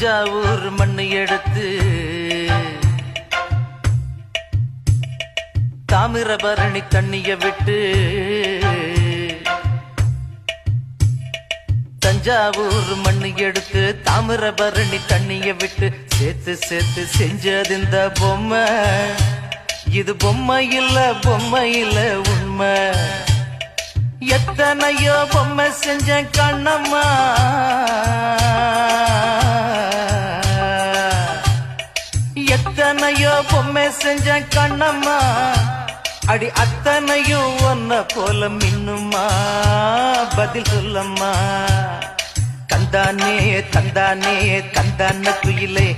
தஞ்சாவூர் மண்ணு எடுத்து தாமிரபரணி தண்ணிய விட்டு தஞ்சாவூர் மண்ணு எடுத்து தாமிரபரணி தண்ணிய விட்டு சேர்த்து சேர்த்து செஞ்சது இந்த பொம்மை. இது பொம்மை இல்ல உண்மை. எத்தனையோ பொம்மை செஞ்ச கண்ணம்மா, எத்தனையோ பொம்மை செஞ்ச கண்ணம்மா, அடி அத்தனையும் ஒன்ன போல மின்னுமா, பதில் சொல்லம்மா. தந்தானே தந்தானே தந்தான குயிலே